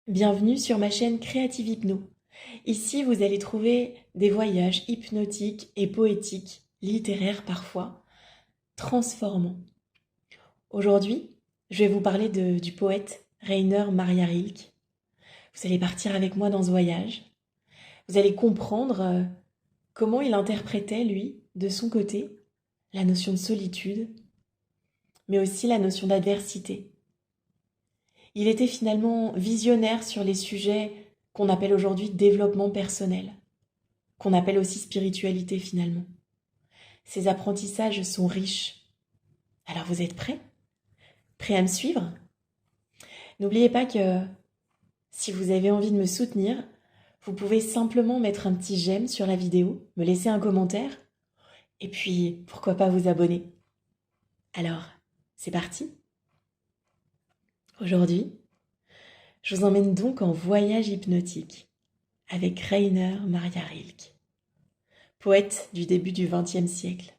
Bienvenue sur ma chaîne Créative Hypno. Ici, vous allez trouver des voyages hypnotiques et poétiques, littéraires parfois, transformants. Aujourd'hui, je vais vous parler du poète Rainer Maria Rilke. Vous allez partir avec moi dans ce voyage. Vous allez comprendre comment il interprétait, lui, de son côté, la notion de solitude, mais aussi la notion d'adversité. Il était finalement visionnaire sur les sujets qu'on appelle aujourd'hui développement personnel, qu'on appelle aussi spiritualité finalement. Ces apprentissages sont riches. Alors vous êtes prêts? Prêts à me suivre? N'oubliez pas que si vous avez envie de me soutenir, vous pouvez simplement mettre un petit j'aime sur la vidéo, me laisser un commentaire, et puis pourquoi pas vous abonner. Alors, c'est parti. Aujourd'hui, je vous emmène donc en voyage hypnotique avec Rainer Maria Rilke, poète du début du XXe siècle.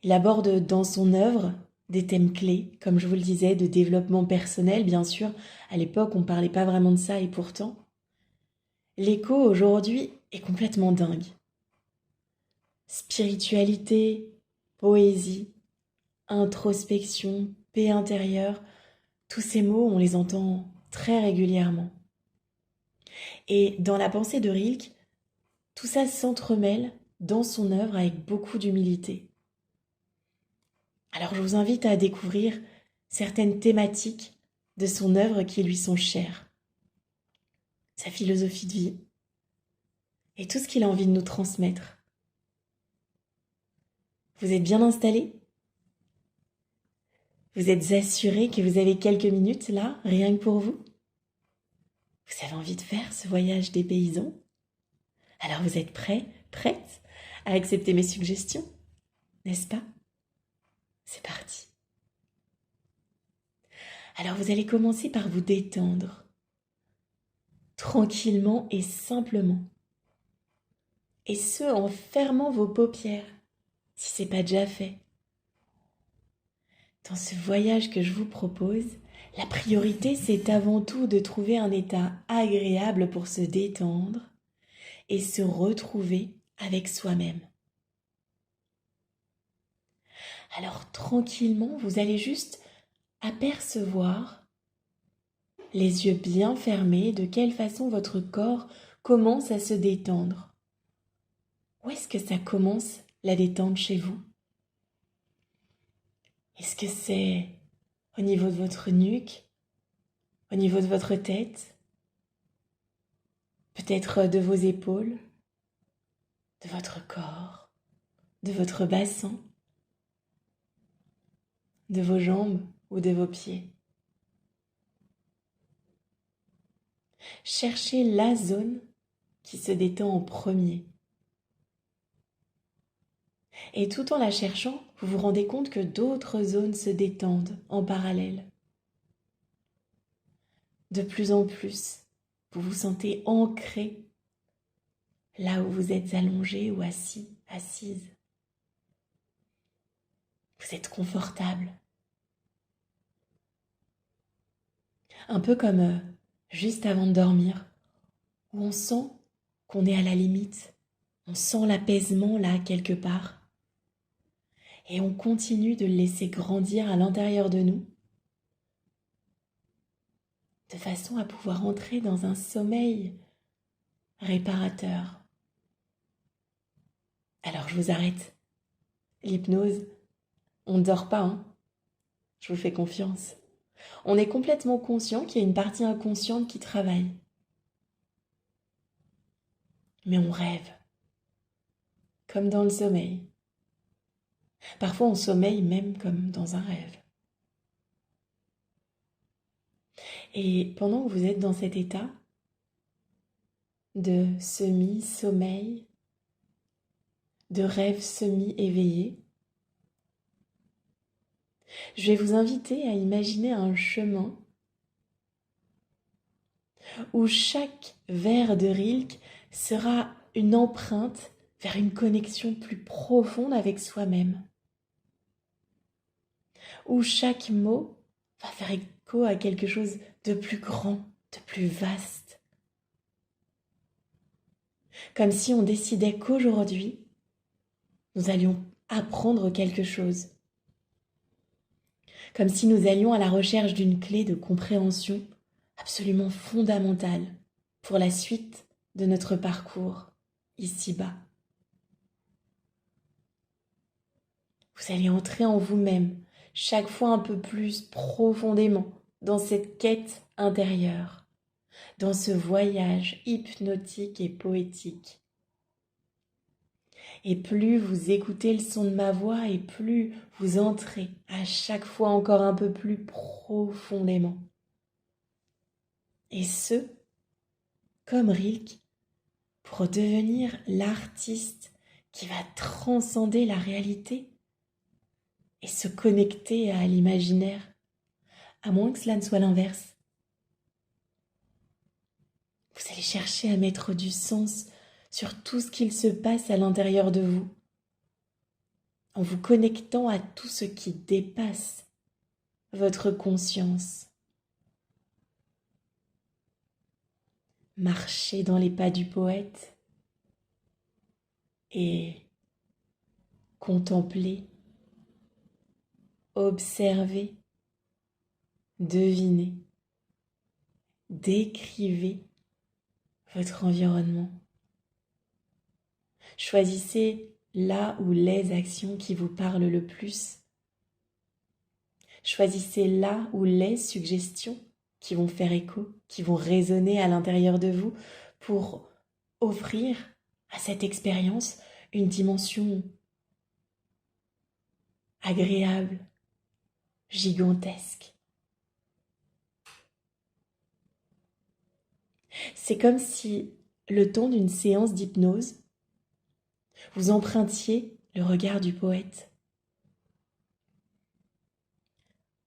Il aborde dans son œuvre des thèmes clés, comme je vous le disais, de développement personnel, bien sûr. À l'époque, on ne parlait pas vraiment de ça et pourtant, l'écho aujourd'hui est complètement dingue. Spiritualité, poésie, introspection, paix intérieure, tous ces mots, on les entend très régulièrement. Et dans la pensée de Rilke, tout ça s'entremêle dans son œuvre avec beaucoup d'humilité. Alors je vous invite à découvrir certaines thématiques de son œuvre qui lui sont chères, sa philosophie de vie et tout ce qu'il a envie de nous transmettre. Vous êtes bien installés? Vous êtes assurés que vous avez quelques minutes là, rien que pour vous? Vous avez envie de faire ce voyage des paysans? Alors vous êtes prêts, prêtes à accepter mes suggestions, n'est-ce pas? C'est parti. Alors vous allez commencer par vous détendre, tranquillement et simplement. Et ce, en fermant vos paupières, si ce n'est pas déjà fait. Dans ce voyage que je vous propose, la priorité, c'est avant tout de trouver un état agréable pour se détendre et se retrouver avec soi-même. Alors tranquillement, vous allez juste apercevoir, les yeux bien fermés, de quelle façon votre corps commence à se détendre. Où est-ce que ça commence la détente chez vous? Est-ce que c'est au niveau de votre nuque, au niveau de votre tête, peut-être de vos épaules, de votre corps, de votre bassin, de vos jambes ou de vos pieds? Cherchez la zone qui se détend en premier. Et tout en la cherchant, vous vous rendez compte que d'autres zones se détendent en parallèle. De plus en plus, vous vous sentez ancré là où vous êtes allongé ou assis, assise. Vous êtes confortable. Un peu comme juste avant de dormir, où on sent qu'on est à la limite. On sent l'apaisement là quelque part. Et on continue de le laisser grandir à l'intérieur de nous, de façon à pouvoir entrer dans un sommeil réparateur. Alors je vous arrête. L'hypnose, on ne dort pas, hein. Je vous fais confiance. On est complètement conscient qu'il y a une partie inconsciente qui travaille. Mais on rêve, comme dans le sommeil. Parfois on sommeille même comme dans un rêve. Et pendant que vous êtes dans cet état de semi-sommeil, de rêve semi-éveillé, je vais vous inviter à imaginer un chemin où chaque vers de Rilke sera une empreinte vers une connexion plus profonde avec soi-même, où chaque mot va faire écho à quelque chose de plus grand, de plus vaste. Comme si on décidait qu'aujourd'hui, nous allions apprendre quelque chose. Comme si nous allions à la recherche d'une clé de compréhension absolument fondamentale pour la suite de notre parcours ici-bas. Vous allez entrer en vous-même chaque fois un peu plus profondément dans cette quête intérieure, dans ce voyage hypnotique et poétique. Et plus vous écoutez le son de ma voix et plus vous entrez à chaque fois encore un peu plus profondément. Et ce, comme Rilke, pour devenir l'artiste qui va transcender la réalité et se connecter à l'imaginaire, à moins que cela ne soit l'inverse. Vous allez chercher à mettre du sens sur tout ce qu'il se passe à l'intérieur de vous, en vous connectant à tout ce qui dépasse votre conscience. Marchez dans les pas du poète et contemplez, observez, devinez, décrivez votre environnement. Choisissez là ou les actions qui vous parlent le plus. Choisissez là ou les suggestions qui vont faire écho, qui vont résonner à l'intérieur de vous pour offrir à cette expérience une dimension agréable, gigantesque. C'est comme si, le temps d'une séance d'hypnose, vous empruntiez le regard du poète.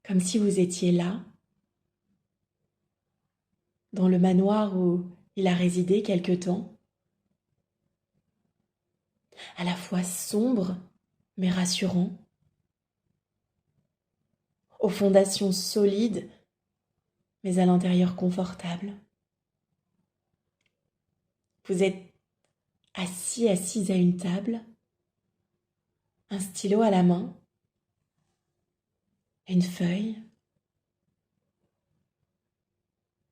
Comme si vous étiez là, dans le manoir où il a résidé quelque temps, à la fois sombre mais rassurant, aux fondations solides mais à l'intérieur confortable. Vous êtes assise à une table, un stylo à la main, une feuille,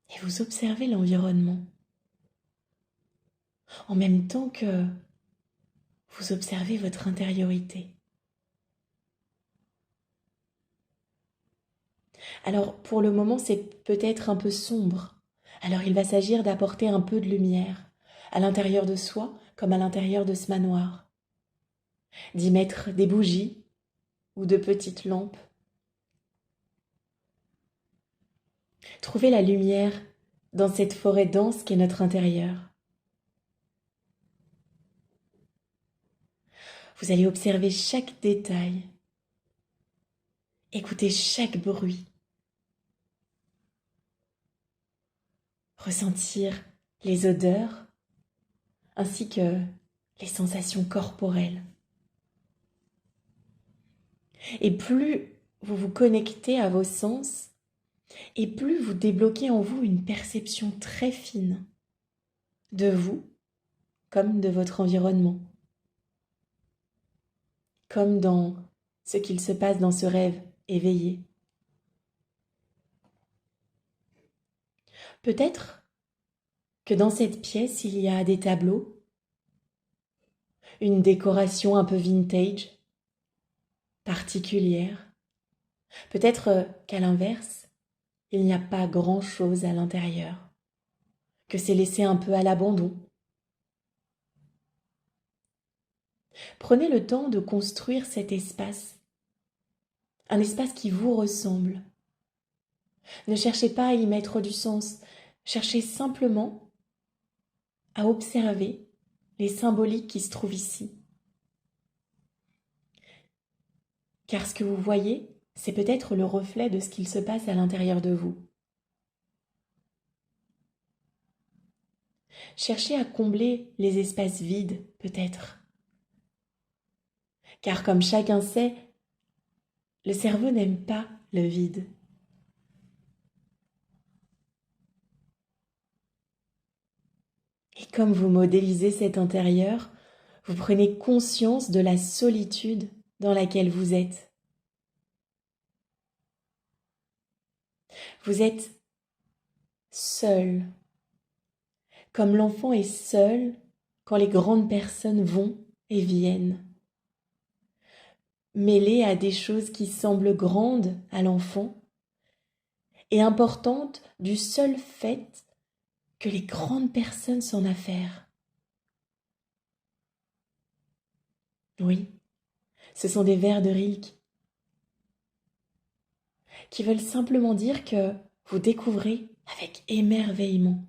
et vous observez l'environnement, en même temps que vous observez votre intériorité. Alors, pour le moment, c'est peut-être un peu sombre. Alors, il va s'agir d'apporter un peu de lumière, à l'intérieur de soi comme à l'intérieur de ce manoir. D'y mettre des bougies ou de petites lampes. Trouvez la lumière dans cette forêt dense qu'est notre intérieur. Vous allez observer chaque détail, écouter chaque bruit, ressentir les odeurs ainsi que les sensations corporelles. Et plus vous vous connectez à vos sens, et plus vous débloquez en vous une perception très fine de vous comme de votre environnement, comme dans ce qu'il se passe dans ce rêve éveillé. Peut-être que dans cette pièce, il y a des tableaux, une décoration un peu vintage, particulière. Peut-être qu'à l'inverse, il n'y a pas grand-chose à l'intérieur, que c'est laissé un peu à l'abandon. Prenez le temps de construire cet espace, un espace qui vous ressemble. Ne cherchez pas à y mettre du sens, cherchez simplement à observer les symboliques qui se trouvent ici. Car ce que vous voyez, c'est peut-être le reflet de ce qu'il se passe à l'intérieur de vous. Cherchez à combler les espaces vides, peut-être. Car comme chacun sait, le cerveau n'aime pas le vide. Et comme vous modélisez cet intérieur, vous prenez conscience de la solitude dans laquelle vous êtes. Vous êtes seul, comme l'enfant est seul quand les grandes personnes vont et viennent, mêlé à des choses qui semblent grandes à l'enfant et importantes du seul fait que les grandes personnes s'en affairent. Oui, ce sont des vers de Rilke qui veulent simplement dire que vous découvrez avec émerveillement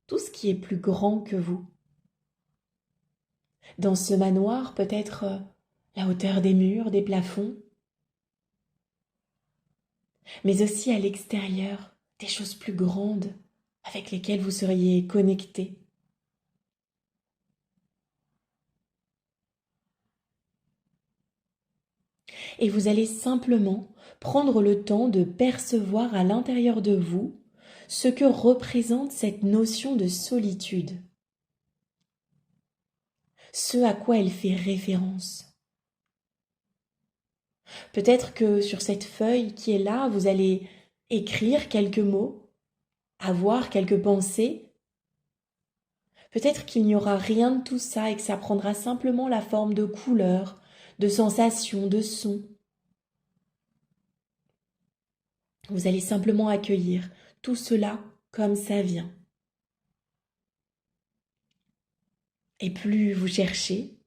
tout ce qui est plus grand que vous. Dans ce manoir, peut-être la hauteur des murs, des plafonds, mais aussi à l'extérieur, des choses plus grandes avec lesquelles vous seriez connectés. Et vous allez simplement prendre le temps de percevoir à l'intérieur de vous ce que représente cette notion de solitude, ce à quoi elle fait référence. Peut-être que sur cette feuille qui est là, vous allez écrire quelques mots, avoir quelques pensées. Peut-être qu'il n'y aura rien de tout ça et que ça prendra simplement la forme de couleurs, de sensations, de sons. Vous allez simplement accueillir tout cela comme ça vient. Et plus vous cherchez,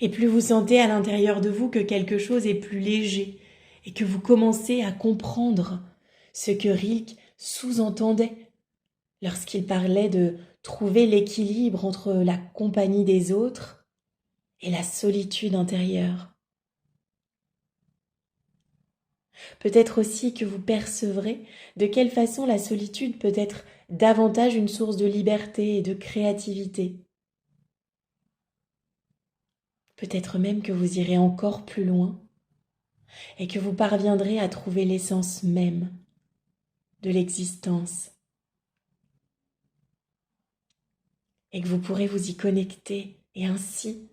et plus vous sentez à l'intérieur de vous que quelque chose est plus léger et que vous commencez à comprendre ce que Rilke sous-entendait lorsqu'il parlait de trouver l'équilibre entre la compagnie des autres et la solitude intérieure. Peut-être aussi que vous percevrez de quelle façon la solitude peut être davantage une source de liberté et de créativité. Peut-être même que vous irez encore plus loin et que vous parviendrez à trouver l'essence même de l'existence et que vous pourrez vous y connecter et ainsi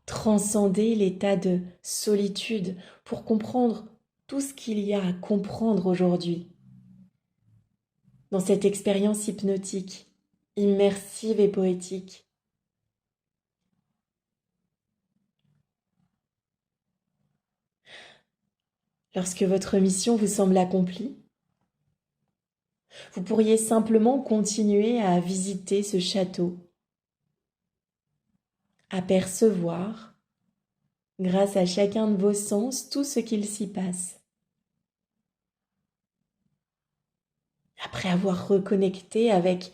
transcender l'état de solitude pour comprendre tout ce qu'il y a à comprendre aujourd'hui dans cette expérience hypnotique, immersive et poétique. Lorsque votre mission vous semble accomplie, vous pourriez simplement continuer à visiter ce château, à percevoir, grâce à chacun de vos sens, tout ce qu'il s'y passe. Après avoir reconnecté avec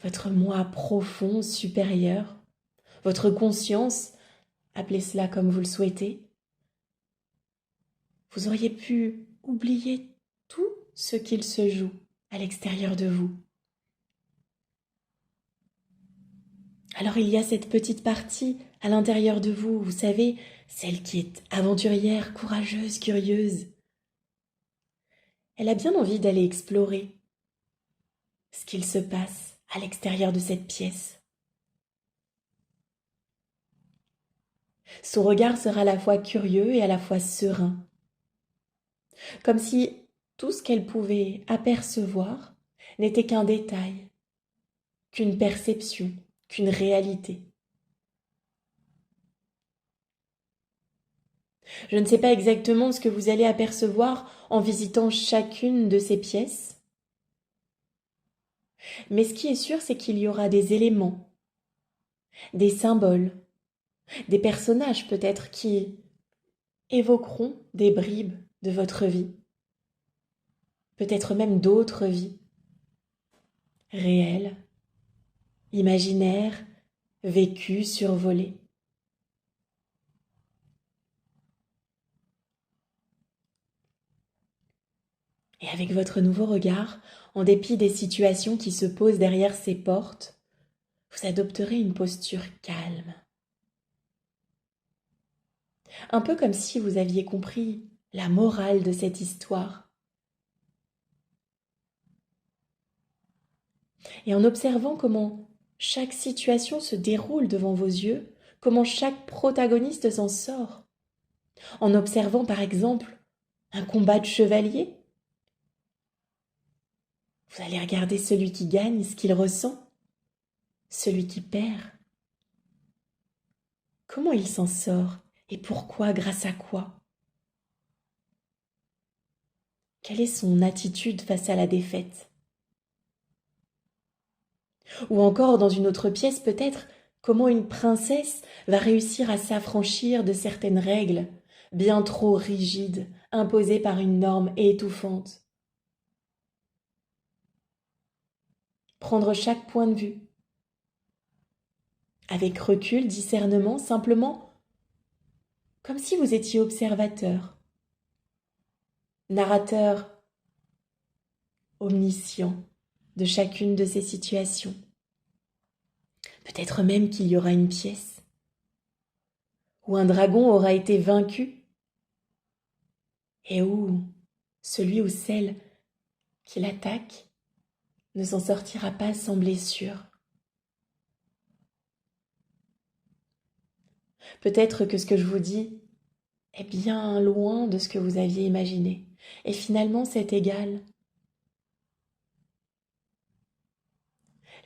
votre moi profond, supérieur, votre conscience, appelez cela comme vous le souhaitez, vous auriez pu oublier tout ce qu'il se joue à l'extérieur de vous. Alors il y a cette petite partie à l'intérieur de vous, vous savez, celle qui est aventurière, courageuse, curieuse. Elle a bien envie d'aller explorer ce qu'il se passe à l'extérieur de cette pièce. Son regard sera à la fois curieux et à la fois serein, comme si tout ce qu'elle pouvait apercevoir n'était qu'un détail, qu'une perception, qu'une réalité. Je ne sais pas exactement ce que vous allez apercevoir en visitant chacune de ces pièces, mais ce qui est sûr, c'est qu'il y aura des éléments, des symboles, des personnages peut-être qui évoqueront des bribes de votre vie, peut-être même d'autres vies, réelles, imaginaires, vécues, survolées. Et avec votre nouveau regard, en dépit des situations qui se posent derrière ces portes, vous adopterez une posture calme. Un peu comme si vous aviez compris la morale de cette histoire. Et en observant comment chaque situation se déroule devant vos yeux, comment chaque protagoniste s'en sort. En observant par exemple un combat de chevalier, vous allez regarder celui qui gagne, ce qu'il ressent, celui qui perd. Comment il s'en sort et pourquoi, grâce à quoi? Quelle est son attitude face à la défaite? Ou encore, dans une autre pièce peut-être, comment une princesse va réussir à s'affranchir de certaines règles, bien trop rigides, imposées par une norme étouffante. Prendre chaque point de vue, avec recul, discernement, simplement comme si vous étiez observateur, narrateur omniscient de chacune de ces situations. Peut-être même qu'il y aura une pièce où un dragon aura été vaincu et où celui ou celle qui l'attaque ne s'en sortira pas sans blessure. Peut-être que ce que je vous dis est bien loin de ce que vous aviez imaginé. Et finalement, c'est égal.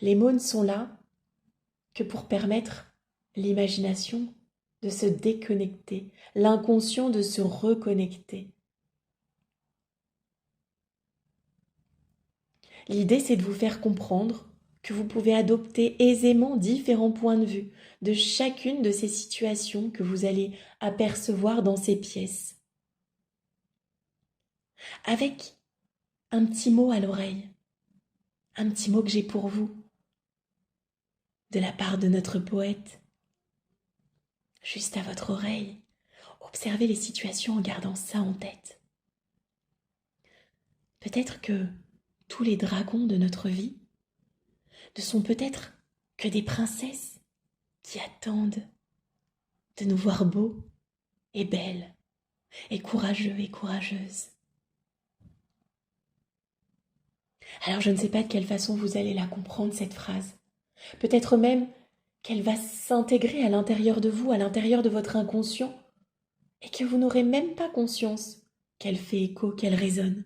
Les mots ne sont là que pour permettre l'imagination de se déconnecter, l'inconscient de se reconnecter. L'idée, c'est de vous faire comprendre que vous pouvez adopter aisément différents points de vue de chacune de ces situations que vous allez apercevoir dans ces pièces. Avec un petit mot à l'oreille, un petit mot que j'ai pour vous, de la part de notre poète, juste à votre oreille. Observez les situations en gardant ça en tête. Peut-être que tous les dragons de notre vie ne sont peut-être que des princesses qui attendent de nous voir beaux et belles et courageux et courageuses. Alors je ne sais pas de quelle façon vous allez la comprendre, cette phrase. Peut-être même qu'elle va s'intégrer à l'intérieur de vous, à l'intérieur de votre inconscient, et que vous n'aurez même pas conscience qu'elle fait écho, qu'elle résonne.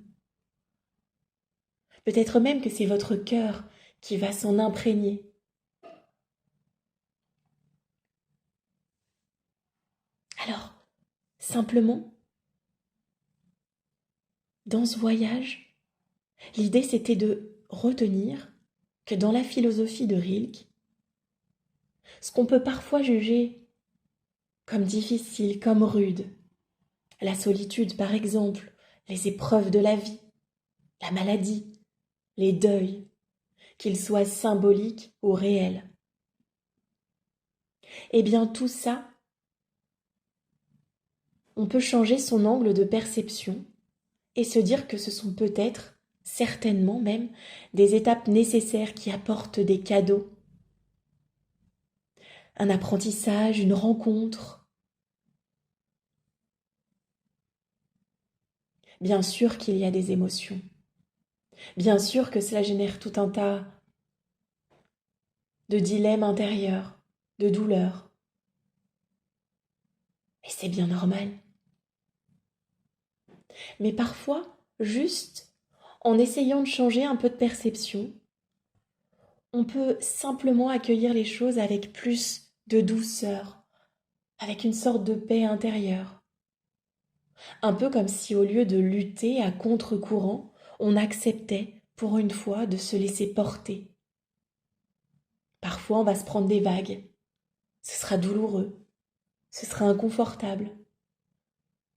Peut-être même que c'est votre cœur qui va s'en imprégner. Alors, simplement, dans ce voyage, l'idée c'était de retenir que dans la philosophie de Rilke, ce qu'on peut parfois juger comme difficile, comme rude, la solitude par exemple, les épreuves de la vie, la maladie, les deuils, qu'ils soient symboliques ou réels. Eh bien tout ça, on peut changer son angle de perception et se dire que ce sont peut-être, certainement même, des étapes nécessaires qui apportent des cadeaux. Un apprentissage, une rencontre. Bien sûr qu'il y a des émotions. Bien sûr que cela génère tout un tas de dilemmes intérieurs, de douleurs. Et c'est bien normal. Mais parfois, juste en essayant de changer un peu de perception, on peut simplement accueillir les choses avec plus de douceur, avec une sorte de paix intérieure. Un peu comme si au lieu de lutter à contre-courant, on acceptait pour une fois de se laisser porter. Parfois on va se prendre des vagues, ce sera douloureux, ce sera inconfortable,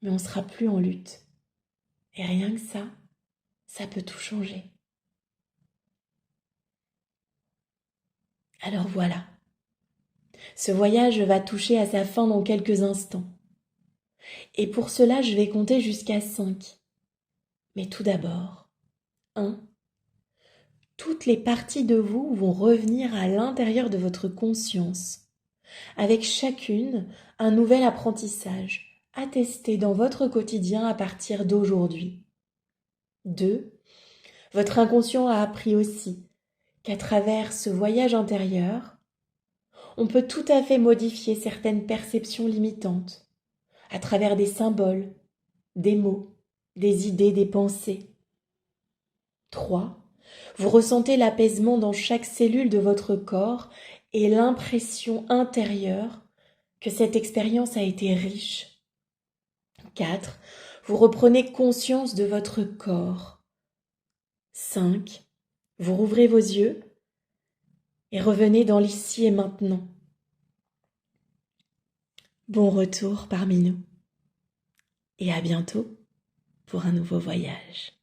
mais on ne sera plus en lutte. Et rien que ça peut tout changer. Alors voilà, ce voyage va toucher à sa fin dans quelques instants. Et pour cela, je vais compter jusqu'à 5. Mais tout d'abord, 1. Toutes les parties de vous vont revenir à l'intérieur de votre conscience, avec chacune un nouvel apprentissage à tester dans votre quotidien à partir d'aujourd'hui. 2. Votre inconscient a appris aussi qu'à travers ce voyage intérieur, on peut tout à fait modifier certaines perceptions limitantes à travers des symboles, des mots, des idées, des pensées. 3. Vous ressentez l'apaisement dans chaque cellule de votre corps et l'impression intérieure que cette expérience a été riche. 4. Vous reprenez conscience de votre corps. 5. Vous rouvrez vos yeux et revenez dans l'ici et maintenant. Bon retour parmi nous et à bientôt pour un nouveau voyage.